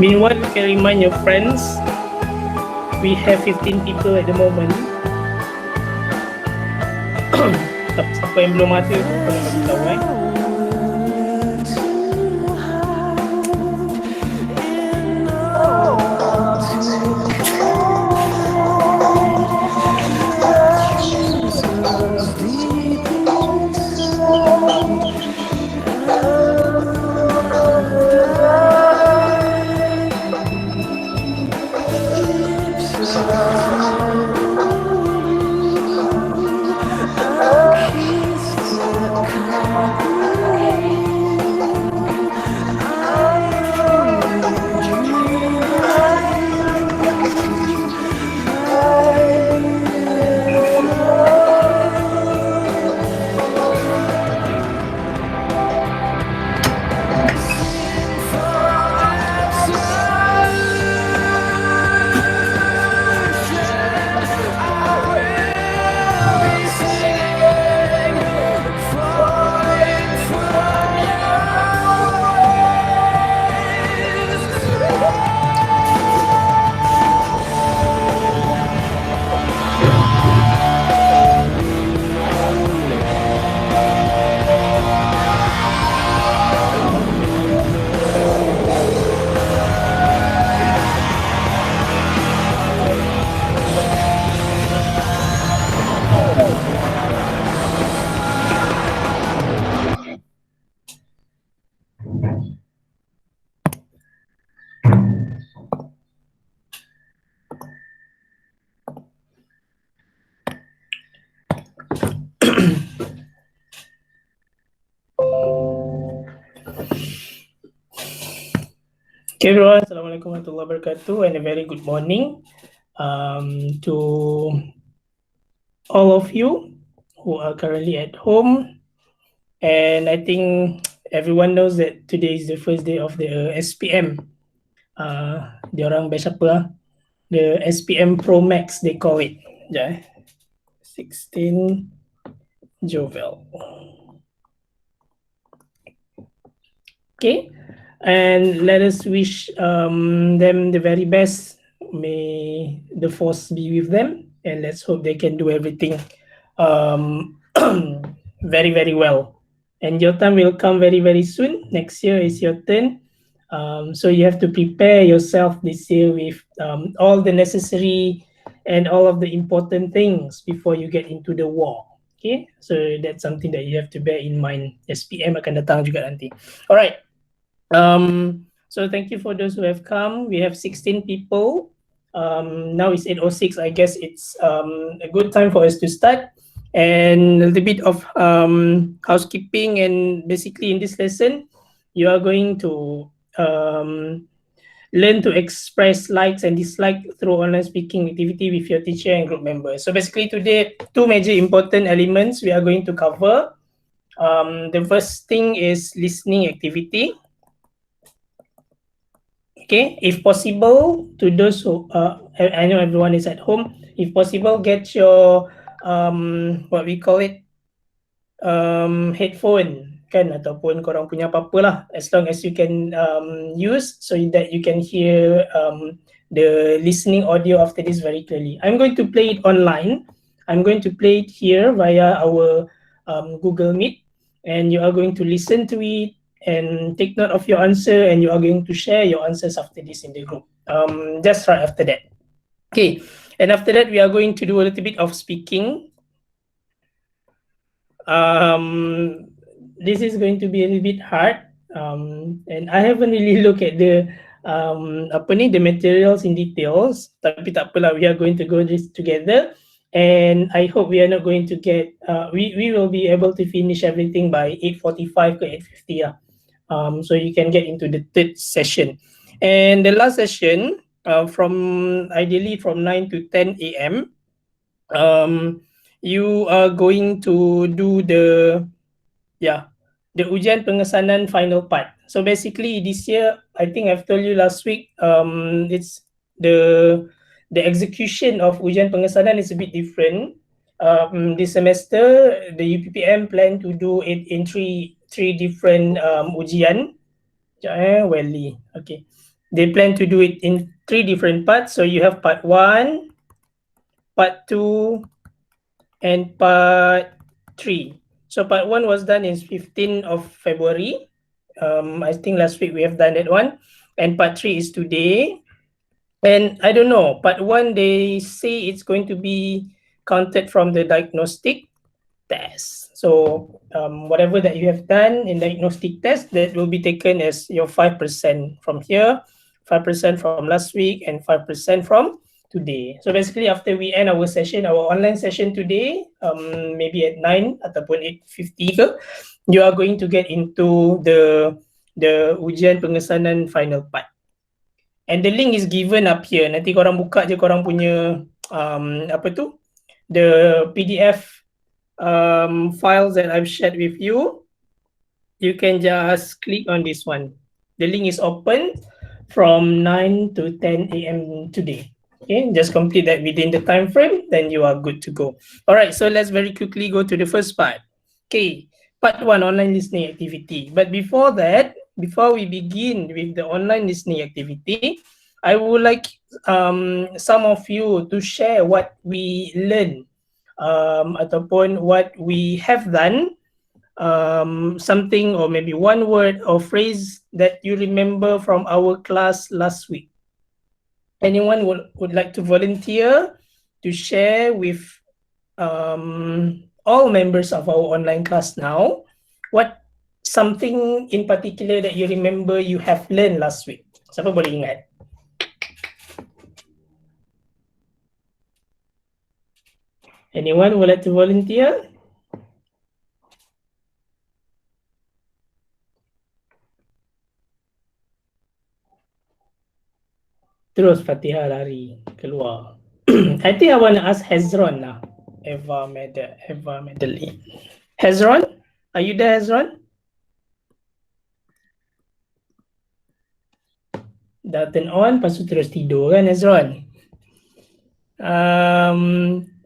Meanwhile, you can remind your friends. We have 15 people at the moment. Siapa yang belum ada tu, kena bagi tahu Okay everyone, Assalamualaikum warahmatullahi wabarakatuh, and a very good morning to all of you who are currently at home. And I think everyone knows that today is the first day of the SPM. Diorang batch apa? The SPM Pro Max they call it. Yeah. 16 Jovel. Okay. And let us wish them the very best. May the force be with them, and let's hope they can do everything very, very well. And your time will come very, very soon. Next year is your turn. So you have to prepare yourself this year with all the necessary and all of the important things before you get into the war. Okay, so that's something that you have to bear in mind. SPM akan datang juga nanti. All right. So thank you for those who have come. We have 16 people. Now it's 8:06. I guess it's a good time for us to start. And a little bit of housekeeping, and basically in this lesson, you are going to learn to express likes and dislikes through online speaking activity with your teacher and group members. So basically today, two major important elements we are going to cover. The first thing is listening activity. Okay, if possible, to those who I know everyone is at home, if possible, get your what we call it, headphone kan, ataupun korang punya apa-apa lah, as long as you can use, so that you can hear the listening audio after this very clearly. I'm going to play it online. I'm going to play it here via our Google Meet, and you are going to listen to it and take note of your answer, and you are going to share your answers after this in the group. Just right after that. Okay, and after that we are going to do a little bit of speaking. This is going to be a little bit hard, and I haven't really looked at the the materials in details, tapi tak apalah, we are going to go this together, and I hope we are not going to get we will be able to finish everything by 8:45 ke 8:50 lah. So you can get into the third session, and the last session ideally from 9 to 10 a.m. You are going to do the ujian pengesanan final part. So basically this year, I think I've told you last week, it's the execution of ujian pengesanan is a bit different. This semester the UPPM plan to do it in three different ujian. Welly, okay. they plan to do it in 3 different parts. So you have part 1, part 2, and part 3. So part 1 was done in 15th of February. I think last week we have done that one. And part 3 is today. And I don't know, part 1, they say it's going to be counted from the diagnostic test. So whatever that you have done in diagnostic test, that will be taken as your 5% from here, 5% from last week, and 5% from today. So basically, after we end our session, our online session today, maybe at 9 ataupun 8:50 ke, you are going to get into the ujian pengesanan final part. And the link is given up here. Nanti korang buka je korang punya apa tu, the PDF files that I've shared with you. You can just click on this one. The link is open from 9 to 10 a.m. today. Okay, just complete that within the time frame, then you are good to go. All right, so let's very quickly go to the first part. Okay, part 1, online listening activity. But before that, before we begin with the online listening activity, I would like some of you to share what we learned ataupun what we have done, something or maybe one word or phrase that you remember from our class last week. Anyone would like to volunteer to share with all members of our online class now what something in particular that you remember you have learned last week? Siapa boleh ingat? Anyone would like to volunteer? Terus Fatihah lari keluar. I think I want to ask Hezron lah. Eva Medellin. Hezron? Are you there, Hezron? Dah turn on, lepas tu terus tidur kan, Hezron?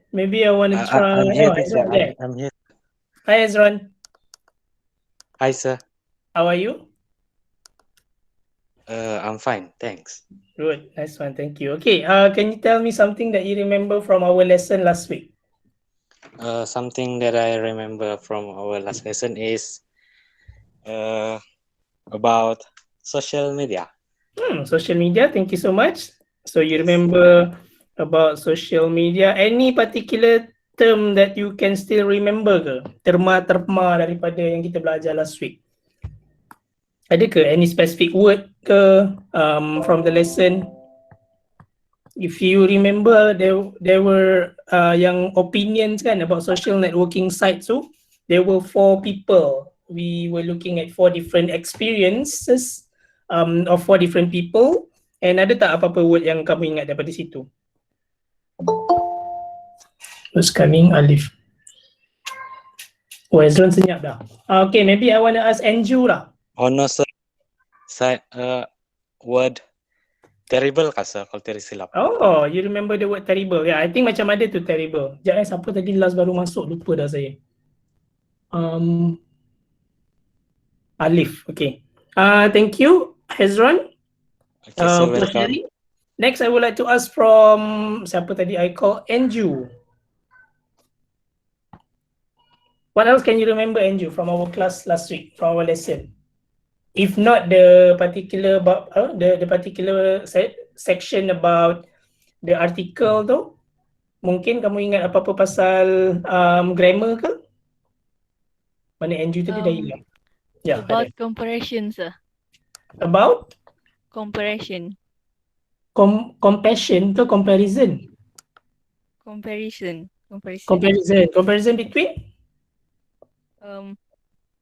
Maybe I want to try. I'm here, Hezron there. I'm here. Hi, Hezron. Hi, sir. How are you? I'm fine, thanks. Good, nice one, thank you. Okay, can you tell me something that you remember from our lesson last week? Something that I remember from our last lesson is about social media. Social media, thank you so much. So you remember about social media. Any particular term that you can still remember ke? Terma-terma daripada yang kita belajar last week? Ada ke any specific word ke from the lesson? If you remember, there were yang opinions kan about social networking sites tu. There were 4 people. We were looking at 4 different experiences of 4 different people. And ada tak apa-apa word yang kamu ingat daripada situ? Who's coming? Alif. Oh, Ezron senyap dah. Okay, maybe I want to ask Andrew lah. Oh no, sir. Word terrible kah, sir, kalau tersilap? Oh, you remember the word terrible. Yeah, I think macam ada tu terrible. Sekejap siapa tadi last baru masuk, lupa dah saya. Alif, okay. Thank you, Hezron. Okay, sir, welcome. Next, I would like to ask from siapa tadi I call Andrew. What else can you remember, Andrew, from our class last week, from our lesson? If not the particular the particular section about the article tu, mungkin kamu ingat apa-apa pasal grammar ke? Mana Andrew tadi dah hilang? Yeah, about comparison, sir. About? Comparison. Compassion ke comparison? Comparison. Comparison between?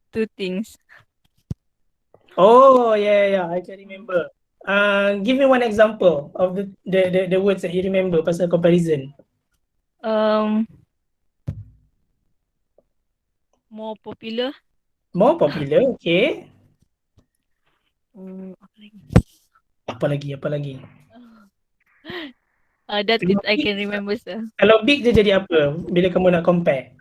Two things. Oh, yeah, I can remember. Give me one example of the words that you remember pasal comparison. More popular. More popular, okay. Apa lagi? That's it I can remember, sir. Kalau big dia jadi apa bila kamu nak compare?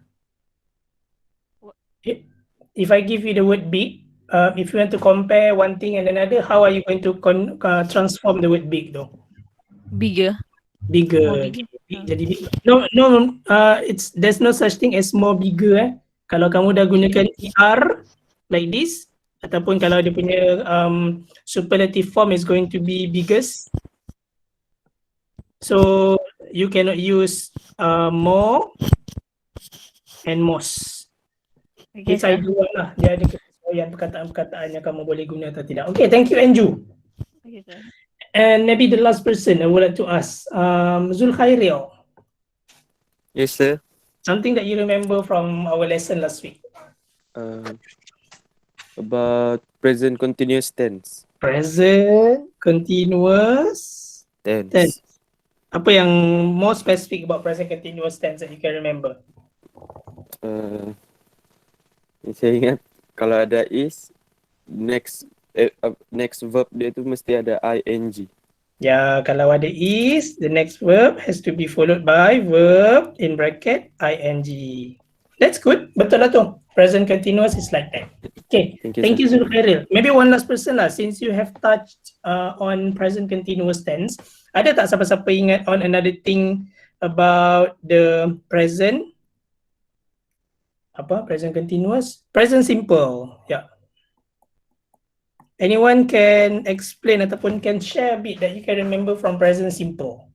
If I give you the word big, if you want to compare one thing and another, how are you going to transform the word big though? Bigger. Bigger. More bigger. Big jadi big. No, there's no such thing as more bigger. Kalau kamu dah gunakan er like this, ataupun kalau dia punya superlative form is going to be biggest. So you cannot use more and most. Okay, It's sir. ideal lah. Dia ada kesesuaian perkataan-perkataan yang kamu boleh guna atau tidak. Okay, thank you Anju. Okay, sir. And maybe the last person I would like to ask, Zulkhairil. Yes, sir. Something that you remember from our lesson last week. About present continuous tense. Present continuous tense. Apa yang more specific about present continuous tense that you can remember? Saya ingat kalau ada is, next verb dia tu mesti ada ing. Ya, kalau ada is, the next verb has to be followed by verb in bracket ing. That's good. Betul lah tu. Present continuous is like that. Okay. Thank you Zulkhairil. Maybe one last person lah, since you have touched on present continuous tense. Ada tak siapa-siapa ingat on another thing about the present? Apa? Present continuous? Present simple. Yeah. Anyone can explain ataupun can share a bit that you can remember from present simple?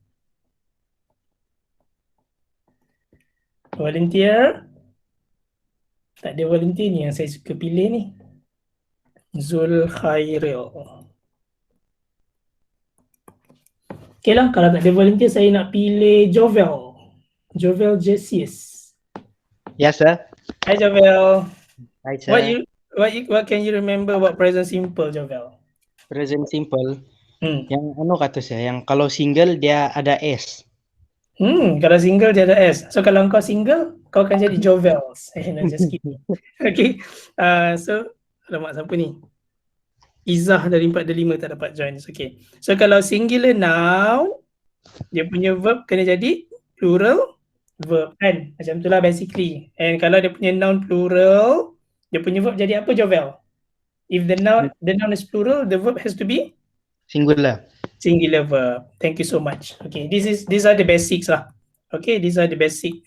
Volunteer? Tak ada volunteer ni yang saya suka pilih ni. Zulkhairil. Okay lah, kalau tak ada volunteer saya nak pilih Jovel. Jovel Jessius. Yes, sir. Hi Jovel. Hi, sir. What can you remember about present simple, Jovel? Present simple. Yang kata saya, yang kalau single dia ada S. Kalau single dia ada S. So kalau kau single, kau akan jadi Jovels. No, just kidding. Okay. So, alamak siapa ni? Izzah dari 4 dari 5 tak dapat join. Okay. So kalau singular noun, dia punya verb kena jadi plural verb kan? Macam itulah basically. And kalau dia punya noun plural, dia punya verb jadi apa, Jovel? If the noun is plural, the verb has to be singular. Singular verb. Thank you so much. Okay, these are the basics lah. Okay, these are the basic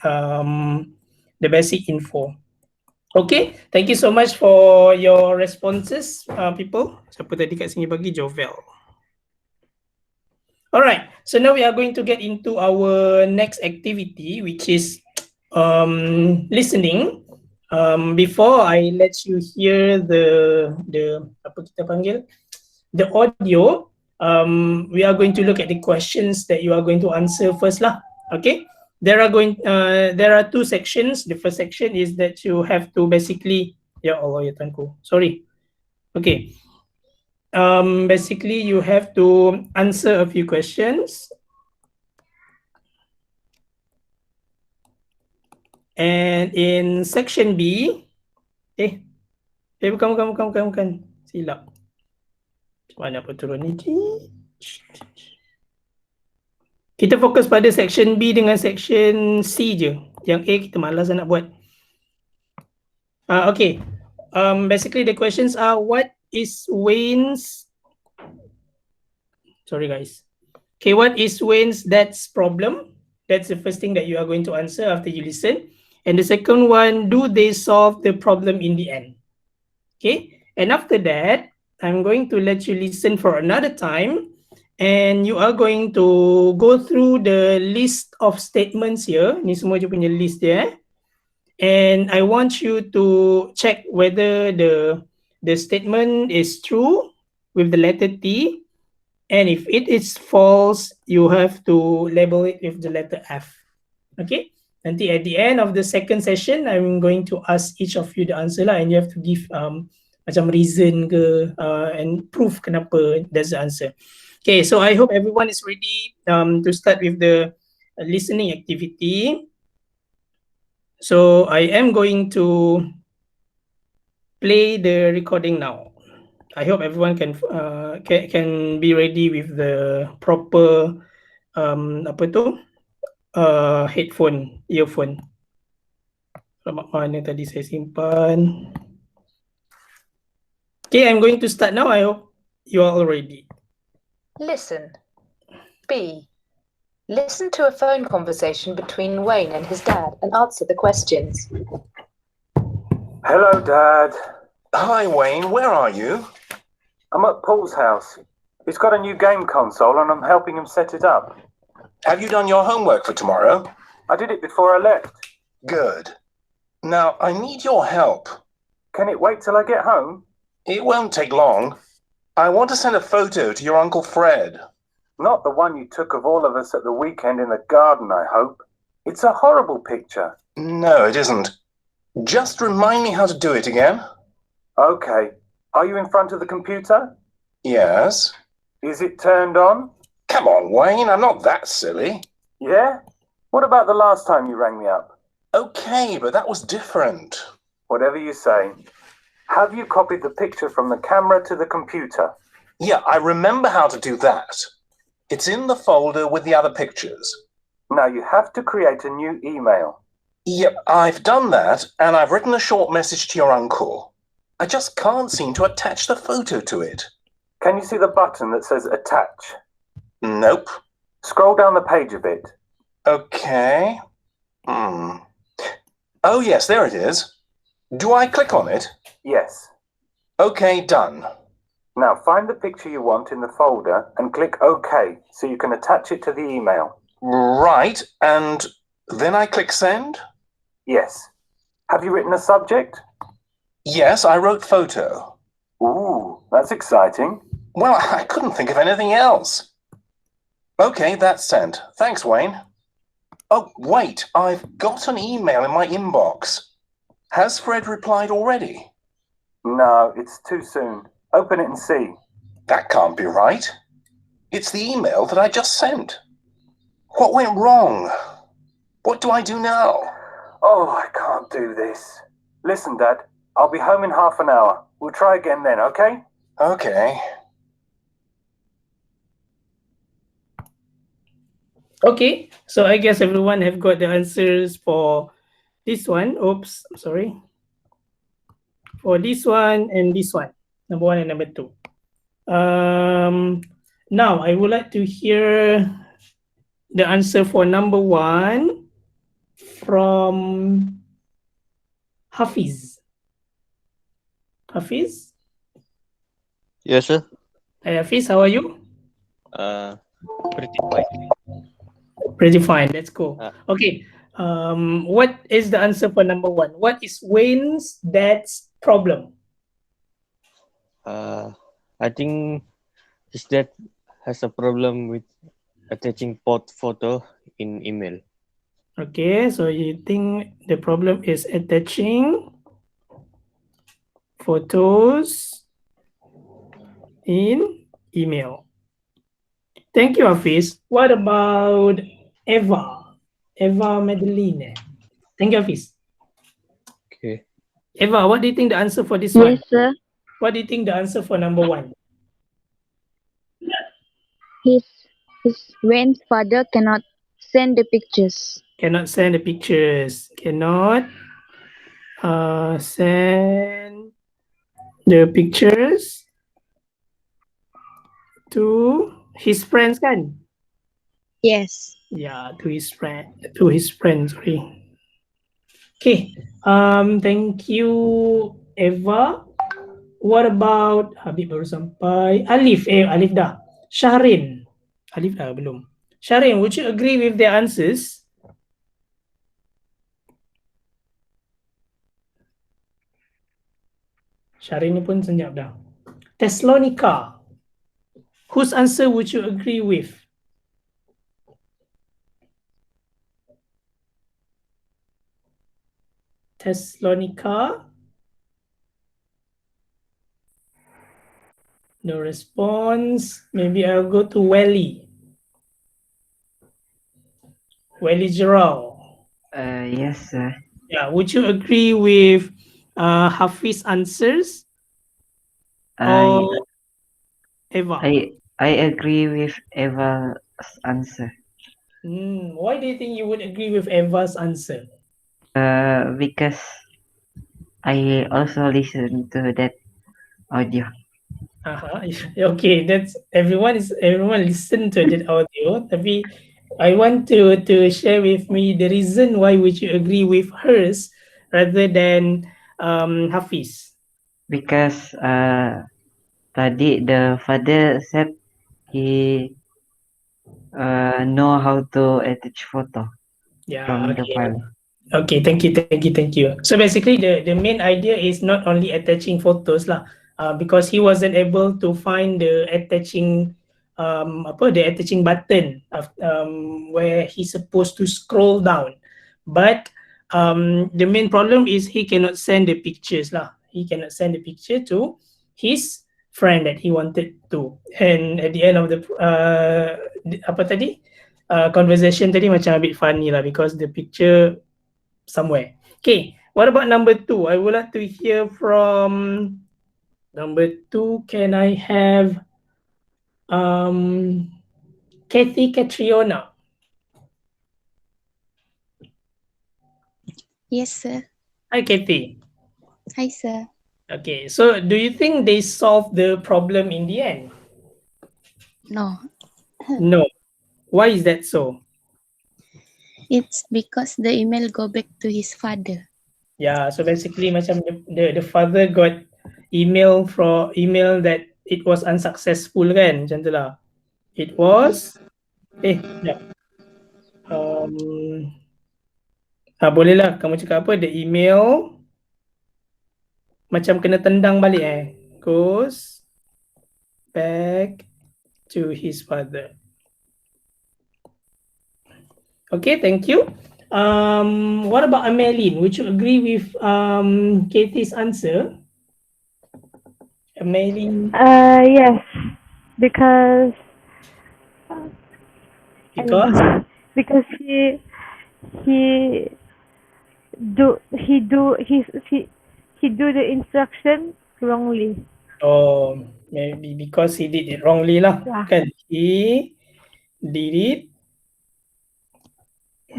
info. Okay, thank you so much for your responses, people. Siapa tadi kat sini bagi? Jovel. Alright, so now we are going to get into our next activity, which is listening. Before I let you hear the apa kita panggil, the audio, we are going to look at the questions that you are going to answer first lah. Okay, there are two sections. The first section is that you have to basically, ya Allah ya Tuhanku, sorry. Okay, basically you have to answer a few questions. And in section B, bukan. Silap. Mana apa turun ni? Kita fokus pada section B dengan section C je. Yang A kita malas nak buat. Okay. Basically the questions are, what is Wayne's... Sorry guys. Okay, what is Wayne's dad's problem? That's the first thing that you are going to answer after you listen. And the second one, do they solve the problem in the end? Okay, and after that, I'm going to let you listen for another time, and you are going to go through the list of statements here. Ni semua je punya list dia. And I want you to check whether the statement is true with the letter T, and if it is false, you have to label it with the letter F. Okay. Nanti at the end of the second session, I'm going to ask each of you the answer lah, and you have to give macam reason ke and proof kenapa that's the answer. Okay, so I hope everyone is ready to start with the listening activity. So I am going to play the recording now. I hope everyone can be ready with the proper headphone, earphone. Mana tadi saya simpan. Okay, I'm going to start now. I hope you are all ready. Listen. B. Listen to a phone conversation between Wayne and his dad and answer the questions. Hello, Dad. Hi, Wayne. Where are you? I'm at Paul's house. He's got a new game console and I'm helping him set it up. Have you done your homework for tomorrow? I did it before I left. Good. Now, I need your help. Can it wait till I get home? It won't take long. I want to send a photo to your Uncle Fred. Not the one you took of all of us at the weekend in the garden, I hope. It's a horrible picture. No, it isn't. Just remind me how to do it again. Okay. Are you in front of the computer? Yes. Is it turned on? Come on, Wayne. I'm not that silly. Yeah? What about the last time you rang me up? Okay, but that was different. Whatever you say. Have you copied the picture from the camera to the computer? Yeah, I remember how to do that. It's in the folder with the other pictures. Now you have to create a new email. Yep, I've done that, and I've written a short message to your uncle. I just can't seem to attach the photo to it. Can you see the button that says attach? Nope. Scroll down the page a bit. Okay. Oh, yes, there it is. Do I click on it? Yes. Okay, done. Now find the picture you want in the folder and click OK so you can attach it to the email. Right, and then I click send? Yes. Have you written a subject? Yes, I wrote photo. Ooh, that's exciting. Well, I couldn't think of anything else. Okay, that's sent. Thanks, Wayne. Oh, wait, I've got an email in my inbox. Has Fred replied already? No, it's too soon. Open it and see. That can't be right. It's the email that I just sent. What went wrong? What do I do now? Oh, I can't do this. Listen, Dad, I'll be home in half an hour. We'll try again then, okay? Okay. Okay, so I guess everyone have got the answers for this one. Oops, sorry. For this one and this one, number 1 and number 2. Now I would like to hear the answer for number 1 from Hafiz. Hafiz? Yes, sir. Hi, Hafiz, how are you? Pretty fine. Pretty fine. Let's go. Okay. What is the answer for number 1? What is Wayne's dad's problem? I think his dad has a problem with attaching photo in email. Okay, so you think the problem is attaching photos in email. Thank you, Hafiz. What about Eva? Eva Madeline. Thank you, Hafiz. Okay. Eva, what do you think the answer for this one? Yes, sir. What do you think the answer for number 1? His Wayne's father cannot send the pictures. Cannot send the pictures. Cannot send the pictures to his friends, kan? Yes. Yeah, to his friend. Sorry. Okay. Thank you, Eva. What about Habib baru sampai? Alif. Alif dah. Shahrin. Alif dah belum. Shahrin, would you agree with their answers? Shahrin ni pun senyap dah. Thessalonica. Whose answer would you agree with? Thessalonica. No response. Maybe I'll go to Welly. Welly Gerald. Yes, sir. Yeah, would you agree with Hafiz's answers? Or Eva? I agree with Eva's answer. Why do you think you would agree with Eva's answer? Because I also listened to that audio. Okay, that's everyone listen to that audio. Tapi I want to share with me the reason why would you agree with hers rather than Hafiz. Because tadi the father said he know how to attach photo from the Okay. file. Okay, thank you. So basically, the main idea is not only attaching photos lah, because he wasn't able to find the attaching the attaching button of where he's supposed to scroll down, but the main problem is he cannot send the pictures lah. He cannot send the picture to his friend that he wanted to, and at the end of the conversation tadi macam a bit funny lah because the picture somewhere. Okay, what about number 2? I would like to hear from number 2. Can I have Kathy Catriona? Yes, sir. Hi, Kathy. Hi, sir. Okay, so do you think they solved the problem in the end? No. No. Why is that so? It's because the email go back to his father. Yeah, so basically macam the father got email that it was unsuccessful kan, macam tu lah. It was boleh lah kamu cakap apa, the email macam kena tendang balik goes back to his father. Okay, thank you. What about Ameline? Would you agree with Kathy's answer? Ameline? Yes, because because he do the instruction wrongly. Oh, maybe because he did it wrongly lah. Kan? He did it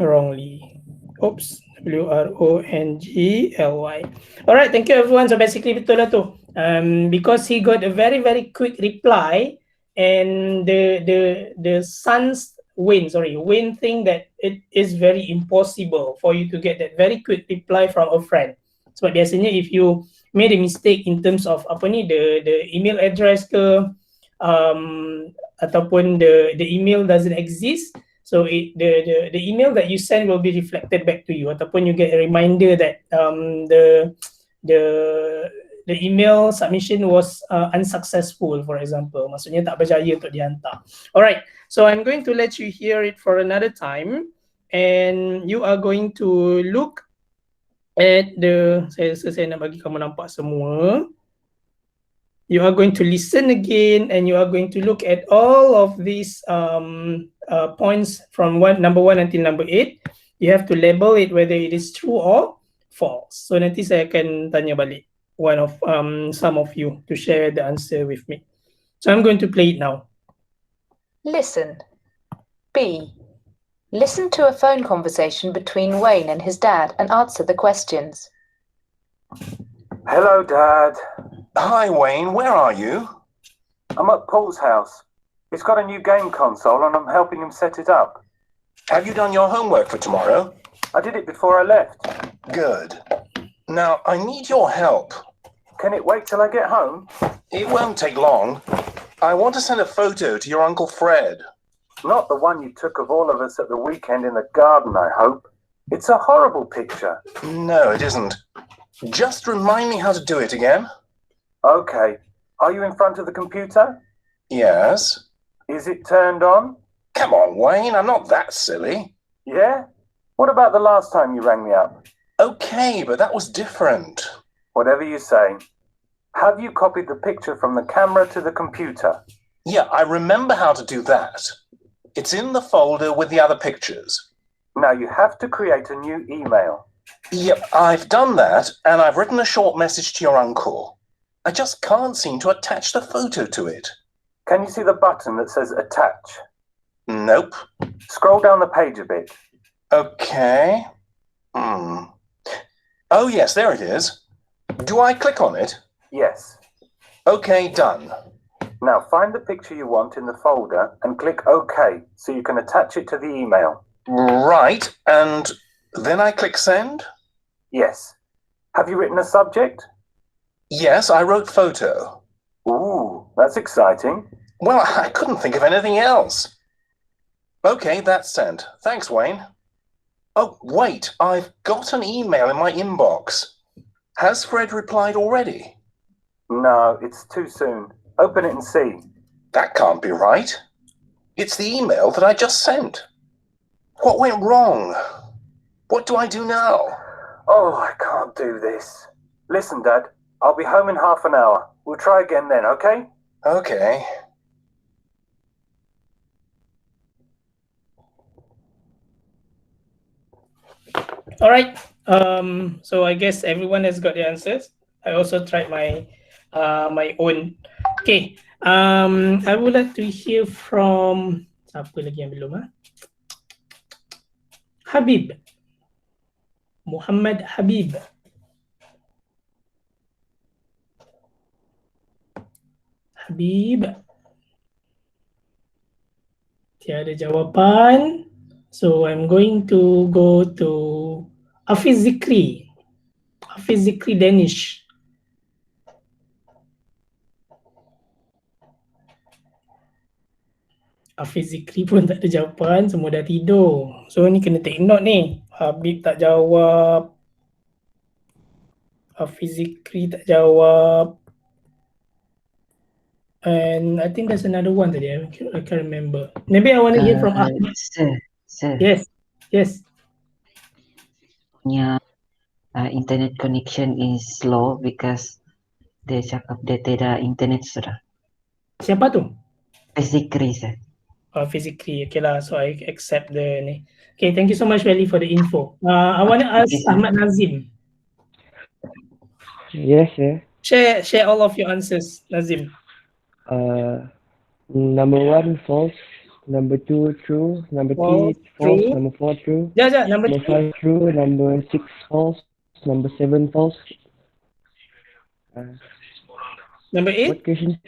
wrongly. Oops. WRONGLY. Alright, thank you everyone. So basically betul lah tu. Because he got a very quick reply, and the son's Wayne think that it is very impossible for you to get that very quick reply from a friend. Sebab biasanya if you made a mistake in terms of the email address ke ataupun the email doesn't exist, so the email that you send will be reflected back to you, ataupun you get a reminder that the email submission was unsuccessful, for example. Maksudnya tak berjaya untuk dihantar. Alright, so I'm going to let you hear it for another time, and you are going to look at saya nak bagi kamu nampak semua. You are going to listen again, and you are going to look at all of these points from number 1 until number 8. You have to label it whether it is true or false. So nanti saya akan tanya balik some of you to share the answer with me. So I'm going to play it now. Listen. B. Listen to a phone conversation between Wayne and his dad and answer the questions. Hello, Dad. Hi, Wayne. Where are you? I'm at Paul's house. He's got a new game console and I'm helping him set it up. Have you done your homework for tomorrow? I did it before I left. Good. Now, I need your help. Can it wait till I get home? It won't take long. I want to send a photo to your Uncle Fred. Not the one you took of all of us at the weekend in the garden, I hope. It's a horrible picture. No, it isn't. Just remind me how to do it again. Okay. Are you in front of the computer? Yes. Is it turned on? Come on, Wayne, I'm not that silly. Yeah? What about the last time you rang me up? Okay, but that was different. Whatever you say. Have you copied the picture from the camera to the computer? Yeah, I remember how to do that. It's in the folder with the other pictures. Now you have to create a new email. Yep, I've done that, and I've written a short message to your uncle. I just can't seem to attach the photo to it. Can you see the button that says attach? Nope. Scroll down the page a bit. Okay. Oh, yes, there it is. Do I click on it? Yes. Okay, done. Now find the picture you want in the folder and click OK so you can attach it to the email. Right, and then I click send? Yes. Have you written a subject? Yes, I wrote photo. Ooh, that's exciting. Well, I couldn't think of anything else. Okay, that's sent. Thanks, Wayne. Oh, wait, I've got an email in my inbox. Has Fred replied already? No, it's too soon. Open it and see. That can't be right. It's the email that I just sent. What went wrong? What do I do now? Oh, I can't do this. Listen, Dad, I'll be home in half an hour. We'll try again then, okay? Okay. All right. So I guess everyone has got the answers. I also tried my my own. Okay. I would like to hear from siapa lagi yang belum Habib. Muhammad Habib. Habib. Tiada jawapan. So I'm going to go to Hafiz Zikri. Hafiz Zikri Danish. Hafiz Zikri pun tak ada jawapan, semua dah tidur. So ni kena take note ni. Habib tak jawab. Hafiz Zikri tak jawab. And I think there's another one tadi. I can't remember. Maybe I want to hear from Ahmad. Sir. Yes. Yes. Punya internet connection is slow because dia cakap dia tidak internet sudah. Siapa tu? Zikri, sir. Physically, okay lah. So I accept the ni. Okay, thank you so much, Welly, for the info. I want to ask Ahmad Nazim. Yes, sir. Share all of your answers, Nazim. Number 1 false, number 2 true, number 3 false, true. number 4 true, Number 5 true, number 6 false, number 7 false. Number 8? What question?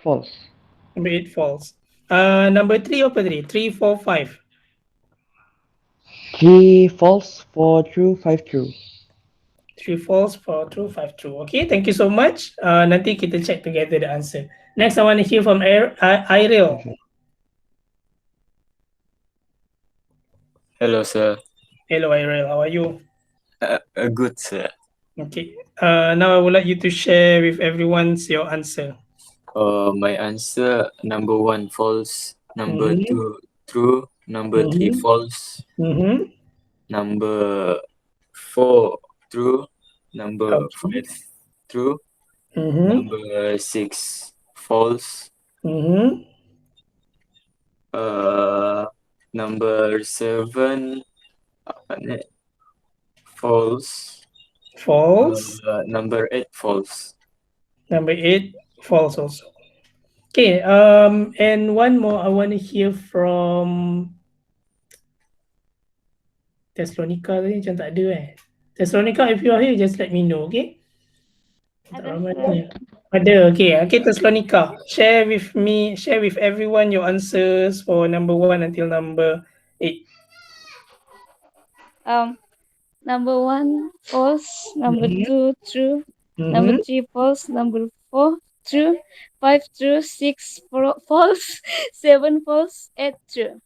False. Number 8 false. Number 3 apa tadi? 3, 4, 5. 3 false, 4 true, 5 true. 3 false, 4 true, 5 true. Okay, thank you so much. Nanti kita check together the answer. Next, I want to hear from Iril. Hello, sir. Hello, Iril. How are you? Good, sir. Okay. Now I would like you to share with everyone your answer. My answer, number 1 false, number 2 true, number 3 false, number 4 true, number 5 true, number 6 false, number 7 false, number 8 false. Number 8 false also. Okay, and one more I want to hear from Thessalonica tadi macam tak ada Thessalonica, if you are here, just let me know, okay? Ada, okay. Okay, Thessalonica, share with everyone your answers for number 1 until number 8. Number 1 false, number 2 true, number 3 false, number 4 true, 5 true, 6 false, 7 false, 8 true.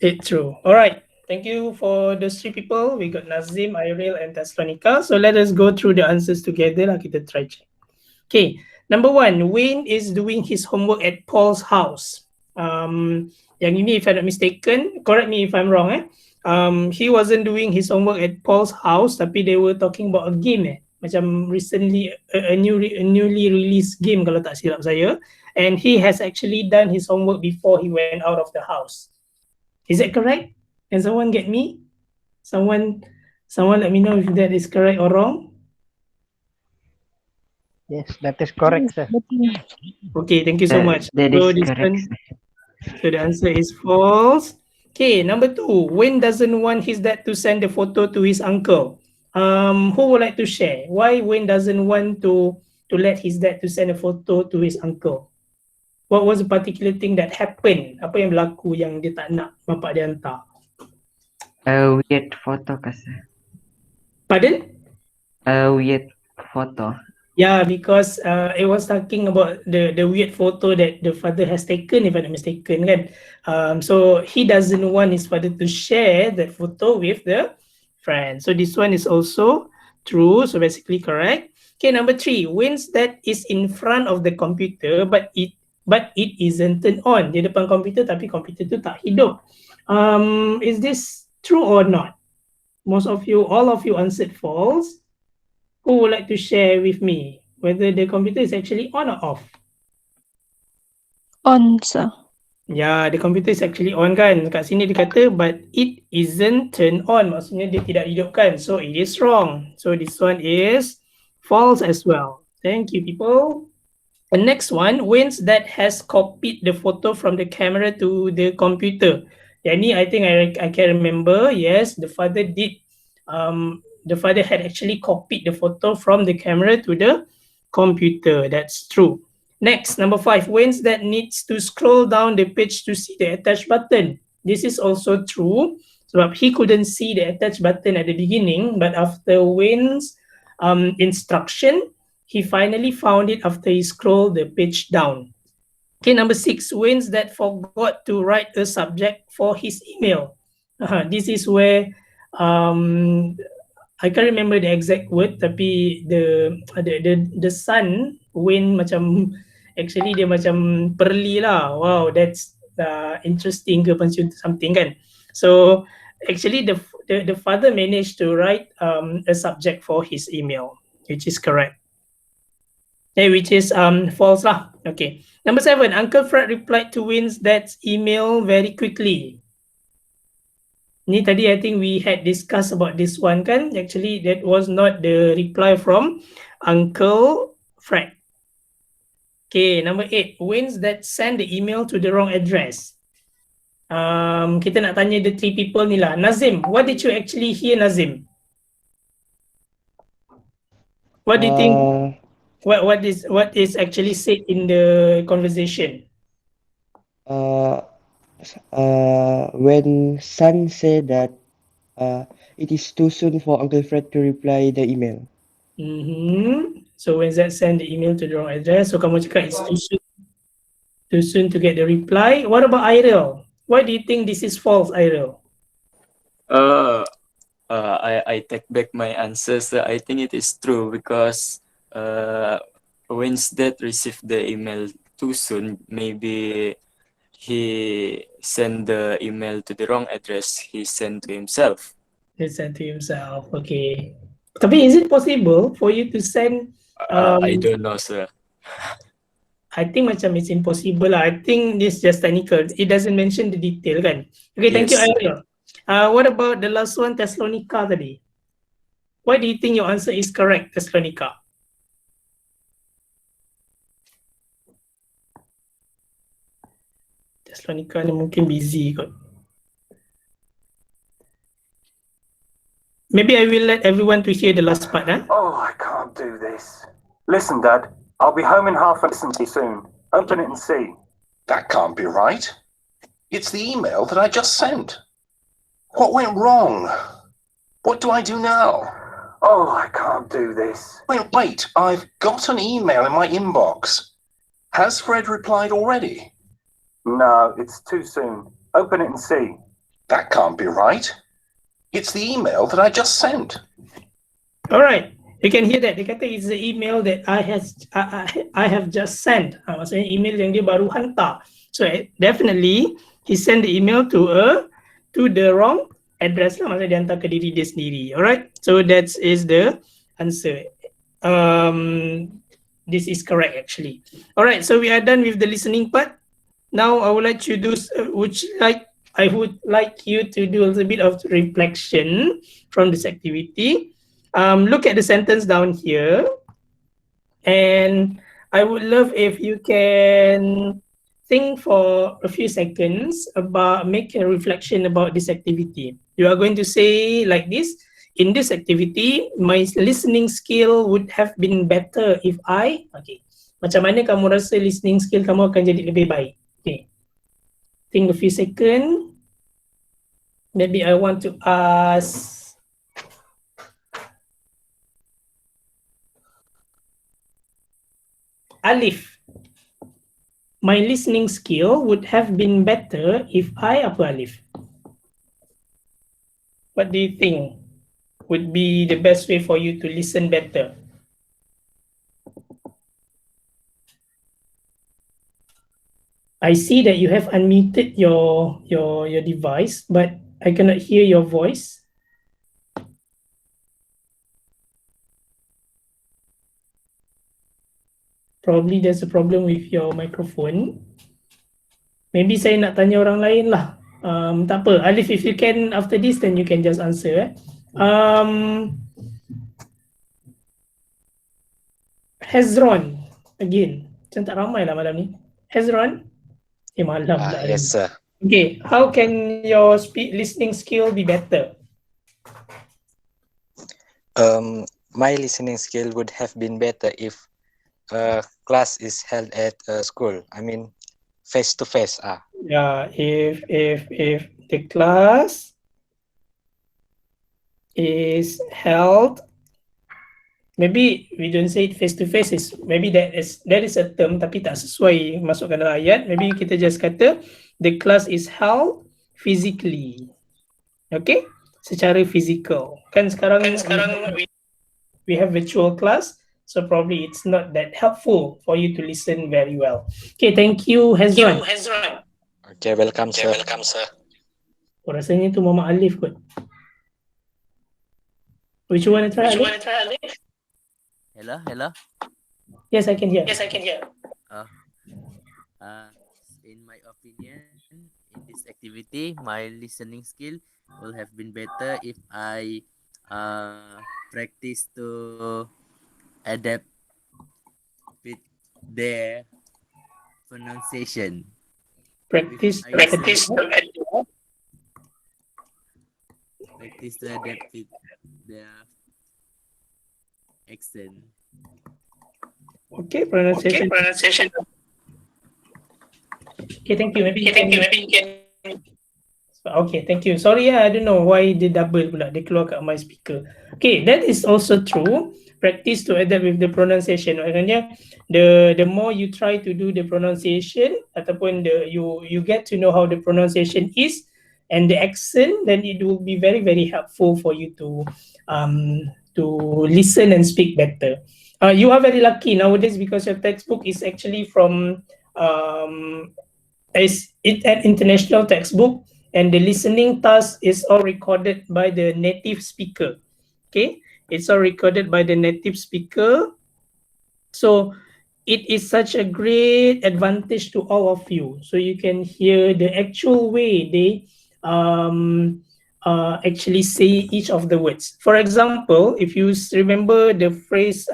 8 true. All right. Thank you for those 3 people. We got Nazim, Iril, and Thessalonica. So let us go through the answers together. Kita try check. Okay. Number 1, Wayne is doing his homework at Paul's house. Yang ini, if I'm not mistaken, correct me if I'm wrong. He wasn't doing his homework at Paul's house, tapi they were talking about a game. Macam recently a newly released game kalau tak silap saya. And he has actually done his homework before he went out of the house. Is that correct? Can someone get me? Someone let me know if that is correct or wrong. Yes, that is correct, sir. Okay, thank you so much. That So is this correct. so the answer is false. Okay, number 2, Wayne doesn't want his dad to send the photo to his uncle. Who would like to share? Why Wayne doesn't want to to let his dad to send a photo to his uncle? What was the particular thing that happened? Apa yang berlaku yang dia tak nak bapak dia hantar? Weird photo kasi. Pardon? Weird photo. Yeah, because it was talking about the weird photo that the father has taken, if I'm not mistaken, kan? So he doesn't want his father to share that photo with the friend. So this one is also true. So basically correct. Okay, number 3, winds that is in front of the computer, but it isn't turned on. Di depan komputer tapi komputer tu tak hidup. Is this true or not? All of you answered false. Who would like to share with me whether the computer is actually on or off? On, sir. Yeah, the computer is actually on kan. Kat sini dia kata but it isn't turned on. Maksudnya dia tidak hidupkan. So it is wrong. So this one is false as well. Thank you, people. The next one, winds that has copied the photo from the camera to the computer. Yang ni I think I can remember. Yes, the father did. The father had actually copied the photo from the camera to the computer. That's true. Next, number 5, winds that needs to scroll down the page to see the attached button. This is also true. Sebab he couldn't see the attached button at the beginning, but after Wayne's instruction, he finally found it after he scrolled the page down. Okay, number 6, Wayne's that forgot to write a subject for his email. This is where I can't remember the exact word, tapi the son Wayne macam actually dia macam perli lah. Wow, that's interesting ke something kan. So actually the father managed to write a subject for his email, which is correct. Okay, which is false lah. Okay. Number 7, Uncle Fred replied to Wayne's dad's email very quickly. Ni tadi I think we had discussed about this one kan. Actually that was not the reply from Uncle Fred. Okay, number 8, Wayne's that sent the email to the wrong address. Kita nak tanya the 3 people ni lah. Nazim, what did you actually hear, Nazim? What do you think? What is actually said in the conversation? When Sun said that it is too soon for Uncle Fred to reply the email. So when that send the email to the wrong address, so kamu cakap it's too soon to get the reply. What about Irel? Why do you think this is false, Irel? I take back my answers. I think it is true because when Dad received the email too soon, maybe he sent the email to the wrong address. He sent to himself. He sent to himself. Okay. Tapi is it possible for you to send? I don't know, sir. I think macam it's impossible lah. I think this just technical. It doesn't mention the detail kan. Okay, thank you, Ariel. What about the last one, Thessalonica tadi? Why do you think your answer is correct, Thessalonica? Thessalonica ni mungkin busy kot. Maybe I will let everyone to hear the last part. Oh, I can't do this. Listen, Dad. I'll be home in half an hour soon. Open it and see. That can't be right. It's the email that I just sent. What went wrong? What do I do now? Oh, I can't do this. Wait, I've got an email in my inbox. Has Fred replied already? No, it's too soon. Open it and see. That can't be right. It's the email that I just sent. All right. You can hear that. Dia kata it's the email that I have just sent. Maksudnya email yang dia baru hantar. So definitely he sent the email to the wrong address lah. Maksudnya dia hantar ke diri dia sendiri. Alright. So that is the answer. This is correct actually. Alright. So we are done with the listening part. Now I would like you to I would like you to do a little bit of reflection from this activity. Look at the sentence down here, and I would love if you can think for a few seconds about, make a reflection about this activity. You are going to say like this: in this activity, my listening skill would have been better if I, okay, macam mana kamu rasa listening skill kamu akan jadi lebih baik? Okay, think a few seconds. Maybe I want to ask Alif. My listening skill would have been better if I apa Alif? What do you think would be the best way for you to listen better? I see that you have unmuted your device, but I cannot hear your voice. Probably there's a problem with your microphone. Maybe saya nak tanya orang lain lah. Tak apa, Alif, if you can after this, then you can just answer. Hezron, again. Macam tak ramai lah malam ni. Hezron? Malam lah. Yes, sir. Okay, how can your listening skill be better? My listening skill would have been better if class is held at school. I mean, face to face. Yeah, if the class is held, maybe we don't say it face to face, is maybe that is a term tapi tak sesuai masukkan dalam ayat. Maybe kita just kata the class is held physically. Okay? Secara physical. Kan sekarang we have virtual class, so probably it's not that helpful for you to listen very well. Okay, thank you, Hezron. Okay, welcome, sir. Oh, rasanya tu Mama Alif kot. Which one to try? Alif? Hello. Yes, I can hear. In my opinion, in this activity, my listening skill will have been better if I practice to adapt with their pronunciation. Practice to adapt with their accent. Okay, pronunciation. Okay, thank you. Maybe you can. Okay, thank you. Sorry, I don't know why they double pula. They keluar kat my speaker. Okay, that is also true. Practice to adapt with the pronunciation. Maknanya, the more you try to do the pronunciation, ataupun you get to know how the pronunciation is and the accent, then it will be very, very helpful for you to listen and speak better. You are very lucky nowadays because your textbook is actually from it's an international textbook, and the listening task is all recorded by the native speaker. Okay, it's all recorded by the native speaker. So it is such a great advantage to all of you. So you can hear the actual way they actually say each of the words. For example, if you remember the phrase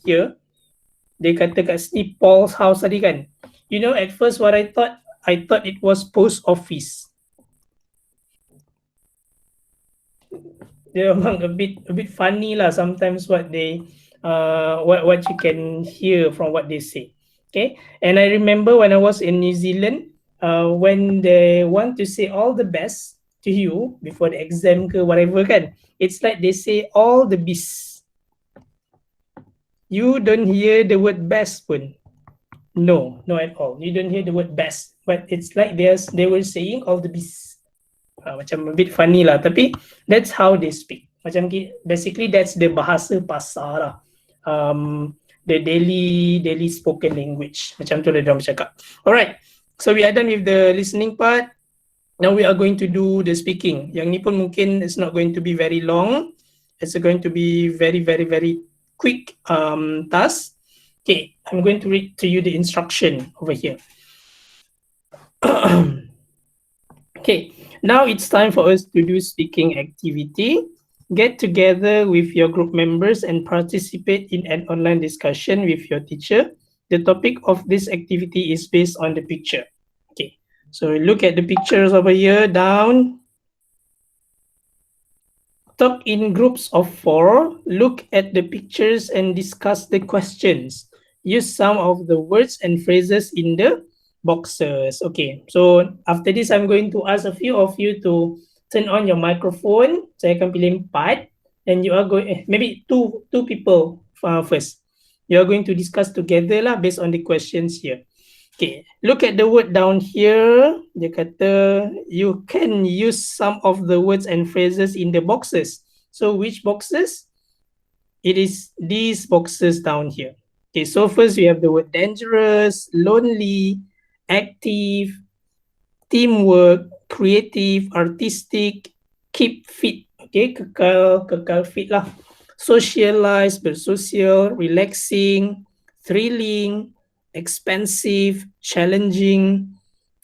here, they kata kat sini Paul's house tadi kan. You know, at first what I thought it was post office. They're a bit funny lah sometimes what they what you can hear from what they say. Okay, and I remember when I was in New Zealand, when they want to say all the best to you before the exam ke whatever kan, it's like they say all the best. You don't hear the word best pun. No at all. You don't hear the word best, but it's like they were saying all the best. Macam a bit funny lah, tapi that's how they speak. Macam basically that's the bahasa pasar lah. The daily spoken language. Macam tu lah diorang bercakap. Alright, so we are done with the listening part. Now we are going to do the speaking. Yang ni pun mungkin it's not going to be very long. It's going to be very, very, very quick task. Okay, I'm going to read to you the instruction over here. Okay, now it's time for us to do speaking activity. Get together with your group members and participate in an online discussion with your teacher. The topic of this activity is based on the picture. Okay, so look at the pictures over here, down. Talk in groups of 4. Look at the pictures and discuss the questions. Use some of the words and phrases in the boxes. Okay, so after this, I'm going to ask a few of you to turn on your microphone. Saya akan pilih 4, and you are going, maybe two people first. You are going to discuss together lah based on the questions here. Okay, look at the word down here. Dia kata you can use some of the words and phrases in the boxes. So which boxes? It is these boxes down here. Okay, so first we have the word dangerous, lonely, active, teamwork, creative, artistic, keep fit. Okay, kekal fit lah. Socialize, bersosial, relaxing, thrilling, expensive, challenging,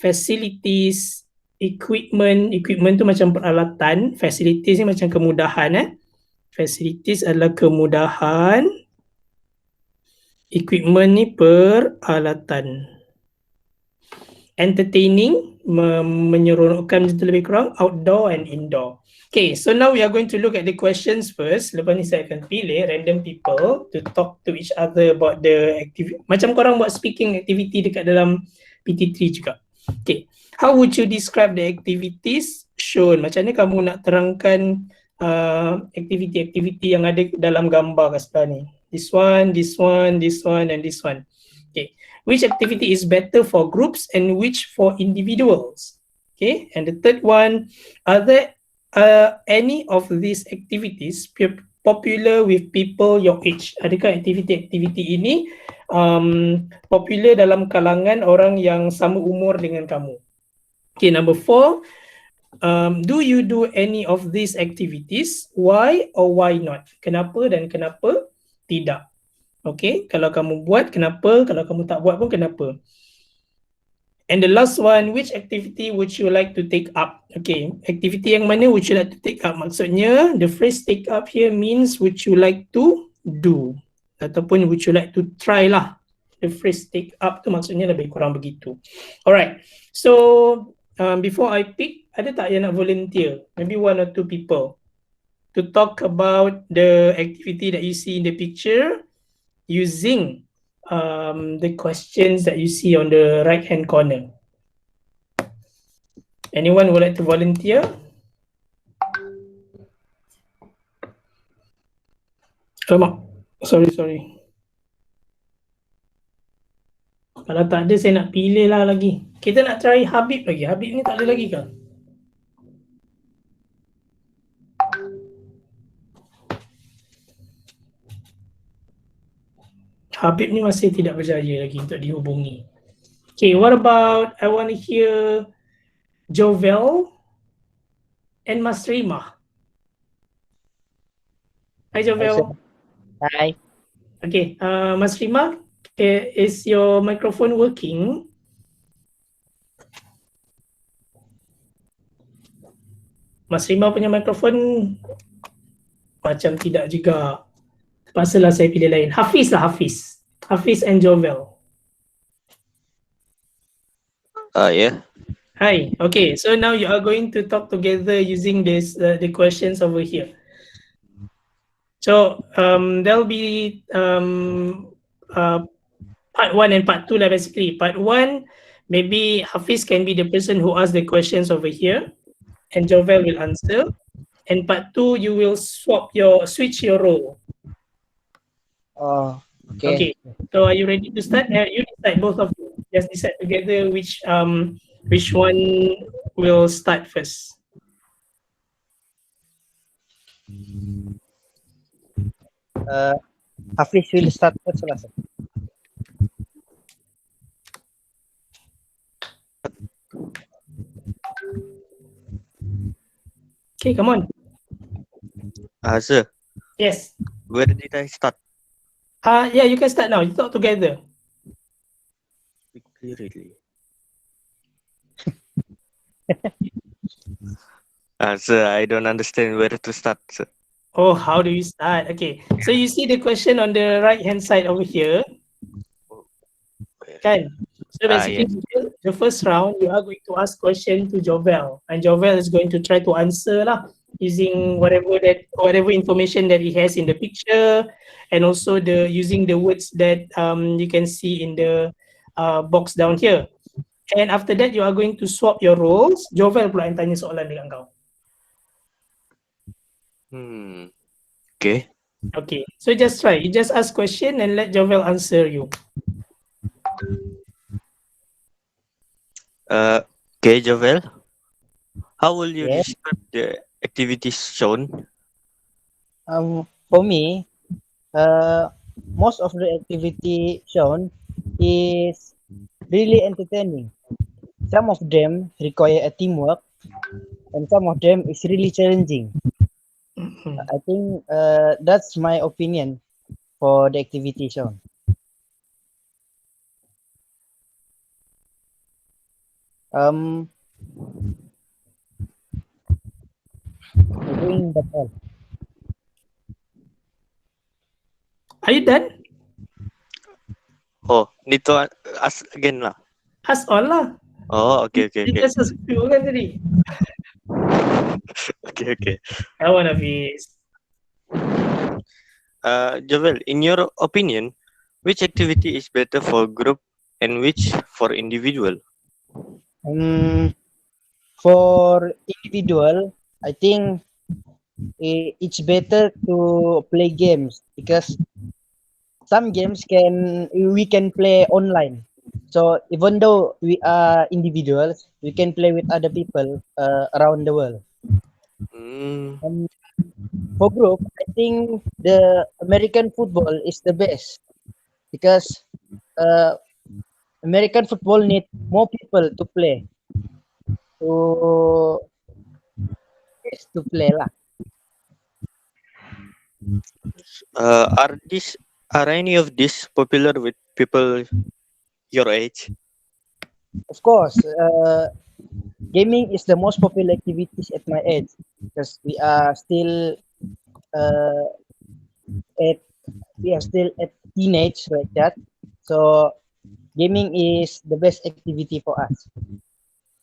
facilities, equipment tu macam peralatan, facilities ni macam kemudahan. Facilities adalah kemudahan, equipment ni peralatan. Entertaining, menyeronokkan macam tu lebih kurang, outdoor and indoor. Okay, so now we are going to look at the questions first. Lepas ni saya akan pilih random people to talk to each other about the activity. Macam korang buat speaking activity dekat dalam PT3 juga. Okay, how would you describe the activities shown? Macam mana kamu nak terangkan aktiviti-aktiviti yang ada dalam gambar kat sebelah ni? This one, this one, this one and this one. Okay, which activity is better for groups and which for individuals? Okay, and the third one, are there any of these activities popular with people your age? Adakah aktiviti-aktiviti ini popular dalam kalangan orang yang sama umur dengan kamu? Okay, number 4, do you do any of these activities? Why or why not? Kenapa dan kenapa tidak? Okay, kalau kamu buat, kenapa? Kalau kamu tak buat pun, kenapa? And the last one, which activity would you like to take up? Okay, activity yang mana would you like to take up? Maksudnya, the phrase take up here means would you like to do? Ataupun would you like to try lah. The phrase take up tu maksudnya lebih kurang begitu. Alright, so before I pick, ada tak yang nak volunteer? Maybe 1 or 2 people to talk about the activity that you see in the picture using the questions that you see on the right hand corner. Anyone would like to volunteer? Sorry. Kalau tak ada, saya nak pilih lah lagi. Kita nak try Habib lagi. Habib ni tak ada lagi ke? Habib ni masih tidak berjaya lagi untuk dihubungi. Okay, what about, I want to hear Jovel and Mas Rima. Hi Jovel. Hi. Okay, Mas Rima, is your microphone working? Mas Rima punya mikrofon macam tidak juga. Pasalah saya pilih lain. Hafiz lah, Hafiz. Hafiz and Jovel. Yeah. Hi. Okay, so now you are going to talk together using this the questions over here. So there'll be part 1 and part 2 lah basically. Part 1, maybe Hafiz can be the person who asks the questions over here, and Jovel will answer. And part 2, you will switch your role. Oh, Okay. So are you ready to start? You decide, both of you. Just decide together which one will start first. Hafiz will start first lah. Okay, come on. Sir. Yes. Where did I start? Yeah, you can start now. You talk together. Clearly. Sir, I don't understand where to start, sir. Oh, how do you start? Okay, so you see the question on the right hand side over here. Kan? So basically, the first round, you are going to ask question to Jovel, and Jovel is going to try to answer lah using whatever information that he has in the picture, and also the using the words that you can see in the box down here. And after that, you are going to swap your roles. Jovel pula yang tanya soalan dengan kau. Okay. Okay, so just try. You just ask question and let Jovel answer you. Okay, Jovel. How will you Yes. describe the activities shown? For me, most of the activity shown is really entertaining. Some of them require a teamwork, and some of them is really challenging. I think that's my opinion for the activity shown. I think that's all. Are you done? Oh, need to ask again lah. Ask all lah. Oh, okay. You just ask few kan tadi. Okay. I want to be. Jovel, in your opinion, which activity is better for group and which for individual? For individual, I think it's better to play games because some games we can play online. So even though we are individuals, we can play with other people around the world. For group, I think the American football is the best because American football need more people to play. To play lah. Are any of these popular with people your age? Of course, gaming is the most popular activities at my age because we are still at teenage like that. So gaming is the best activity for us.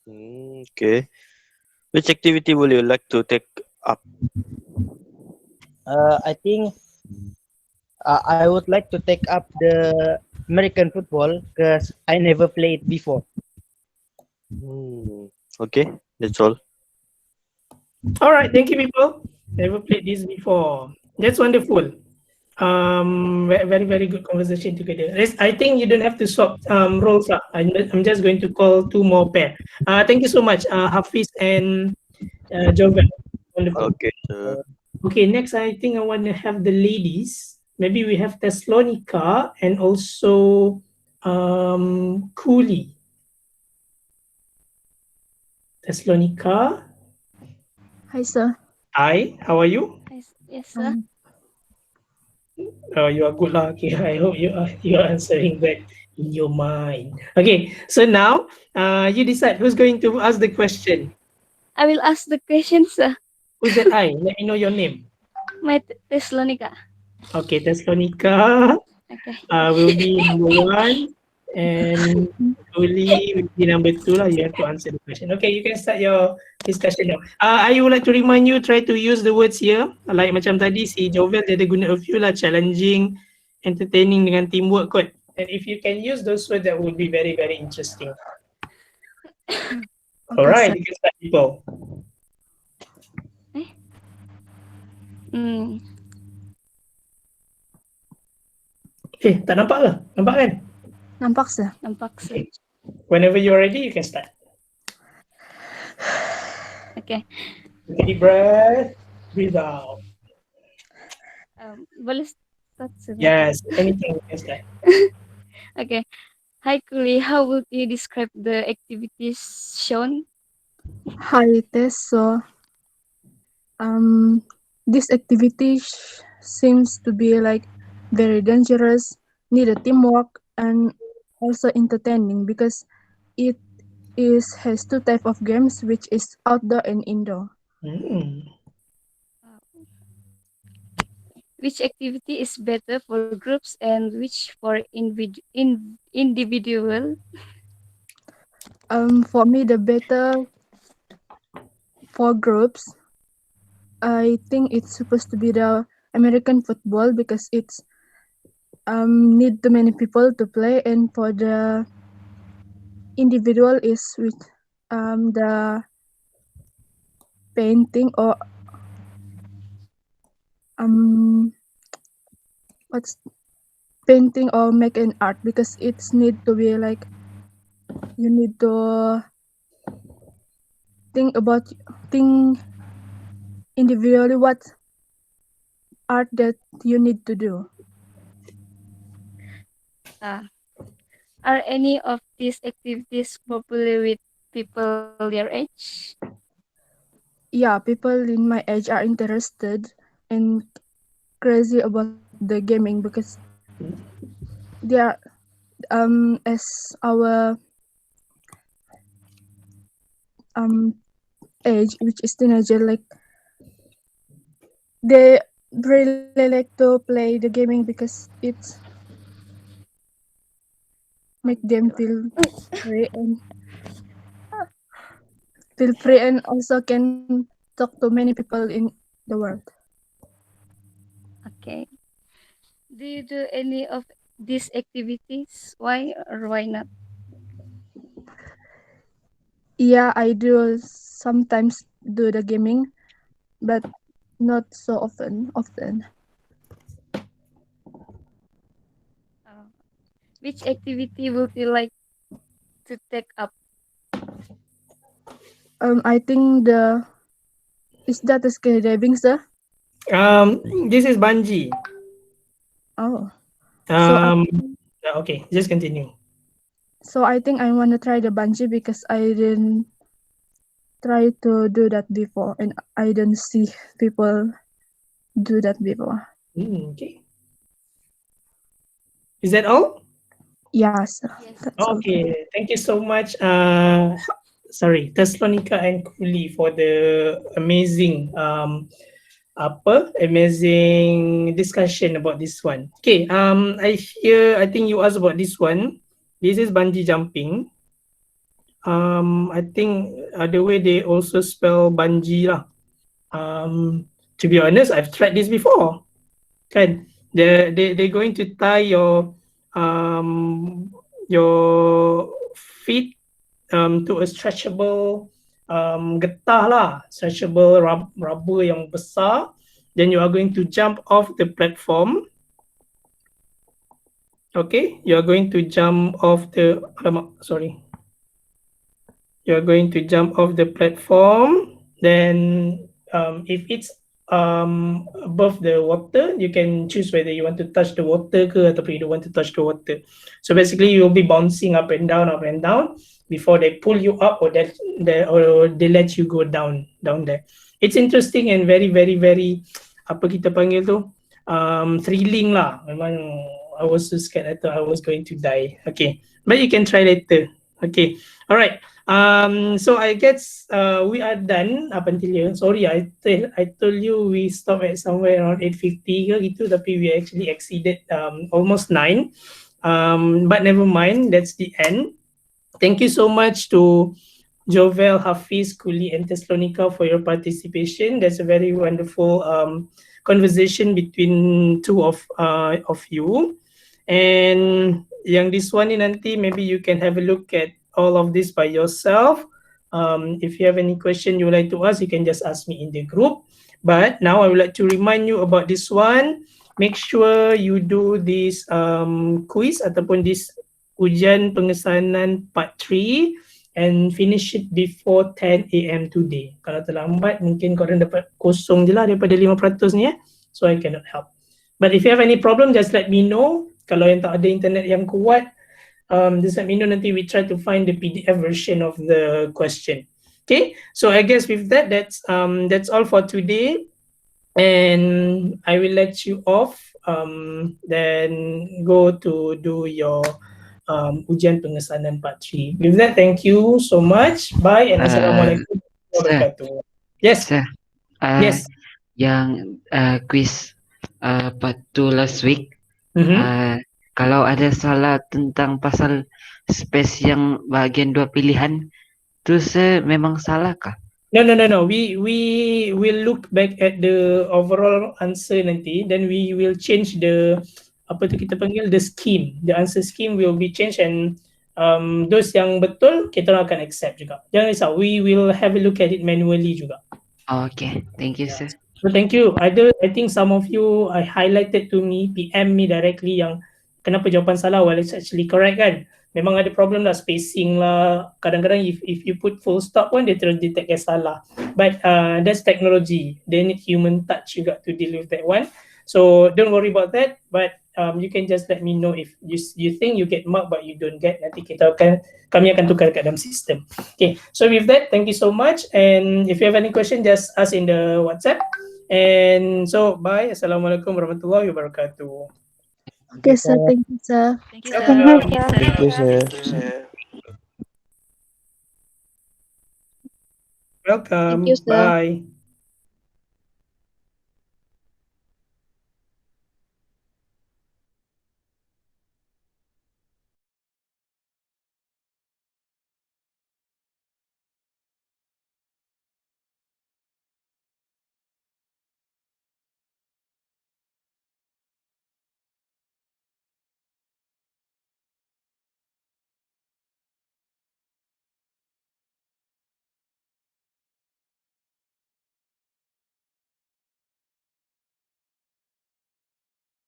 Okay. Which activity will you like to take up? I think I would like to take up the American football because I never played before. Okay, that's all. All right, thank you, people. Never played this before. That's wonderful. Very good conversation together. I think you don't have to swap roles. I'm just going to call two more pair. Thank you so much, Hafiz and Jovel. Wonderful. Okay, sir. Okay, next I think I want to have the ladies. Maybe we have Thessalonica and also Cooley. Thessalonica. Hi, sir. Hi, how are you? Yes, sir. You are good lah. Okay, I hope you are answering back in your mind. Okay, so now you decide who's going to ask the question. I will ask the question, sir. Who's that? Let me know your name. My Thessalonica. Okay, Thessalonica Okay. will be number 1, and Julie will be number 2 lah. You have to answer the question. Okay, you can start your discussion now. I would like to remind you, try to use the words here. Like macam tadi, si Jovel dia ada guna a few lah, challenging, entertaining dengan teamwork kot. And if you can use those words, that would be very interesting. Alright, you can start, people. Tak nampak ke? Nampak kan? Nampak, sir. Nampak, sir. Whenever you're ready, you can start. Okay. Take a deep breath. Breathe out. Boleh start, sir? Yes, anything you can start. Okay. Hi, Kuli. How would you describe the activities shown? Hi, Tess. So, this activity seems to be like very dangerous, need a teamwork, and also entertaining because it has two type of games, which is outdoor and indoor. Which activity is better for groups and which for individual? For me, the better for groups I think it's supposed to be the American football because it's need too many people to play, and for the individual is with the painting or what's painting or make an art because it's need to be like you need to think individually what art that you need to do. Are any of these activities popular with people your age? Yeah, people in my age are interested and crazy about the gaming because they are as our age, which is teenager, like they really like to play the gaming because it's make them free and feel free and also can talk to many people in the world. Okay. Do you do any of these activities? Why or why not? Yeah, I do sometimes do the gaming, but not so often. Which activity would you like to take up? I think is that the skydiving, sir? This is bungee. Oh. Um, okay, just continue. So I think I want to try the bungee because I didn't try to do that before and I don't see people do that before. Okay. Is that all? Yes. That's all. Okay, thank you so much. Sorry, Thessalonica and Kuli for the amazing amazing discussion about this one. Okay, I think you asked about this one. This is bungee jumping. I think the way they also spell bungee lah. To be honest, I've tried this before. Kan, they're going to tie your feet to a stretchable getah lah, stretchable rubber yang besar. Then you are going to jump off the platform. Okay, you are going to jump off the you are going to jump off the platform. Then if it's above the water, you can choose whether you want to touch the water ke ataupun you don't want to touch the water. So basically you will be bouncing up and down before they pull you up or they let you go down there. It's interesting and very very very apa kita panggil tu thrilling lah. Memang I was so scared, I thought I was going to die. Okay, but you can try later. Okay, all right. So I guess we are done up until here. Sorry, I told you we stop at somewhere around 8:50 ke gitu, tapi we actually exceeded almost 9. But never mind, that's the end. Thank you so much to Jovel, Hafiz, Kuli, and Thessalonica for your participation. That's a very wonderful conversation between two of you. And yang this one ni nanti maybe you can have a look at all of this by yourself. If you have any question you would like to ask, you can just ask me in the group. But now I would like to remind you about this one. Make sure you do this quiz ataupun this ujian pengesanan part 3 and finish it before 10 AM today. Kalau terlambat mungkin korang dapat kosong je lah daripada 5% ni So I cannot help. But if you have any problem, just let me know. Kalau yang tak ada internet yang kuat, just let me know, nanti we try to find the PDF version of the question. Okay, so I guess with that, that's all for today, and I will let you off. Then go to do your ujian pengesanan part 3. With that, thank you so much. Bye and assalamualaikum warahmatullahi wabarakatuh. Yes. Yes. Yang quiz part 2 last week. Kalau ada salah tentang pasal space yang bahagian 2 pilihan, tu memang salah kah? No. We will look back at the overall answer nanti, then we will change the apa tu kita panggil the scheme. The answer scheme will be changed, and those yang betul kita orang akan accept juga. Jangan risau, we will have a look at it manually juga. Okay, thank you, sir. So thank you. I think some of you I highlighted to me, PM me directly yang kenapa jawapan salah, well it's actually correct kan. Memang ada problem lah, spacing lah. Kadang-kadang if you put full stop pun dia terus detect as salah. But that's technology. They need human touch juga to deal with that one. So don't worry about that. But you can just let me know if you think you get mark but you don't get. Nanti kami akan tukar kat dalam sistem. Okay. So with that, thank you so much. And if you have any question, just ask in the WhatsApp. And so bye. Assalamualaikum warahmatullahi wabarakatuh. Okay, sir. Thank you, sir. Thank you, Welcome. sir. Thank you, sir. Welcome. Thank you, sir. Bye.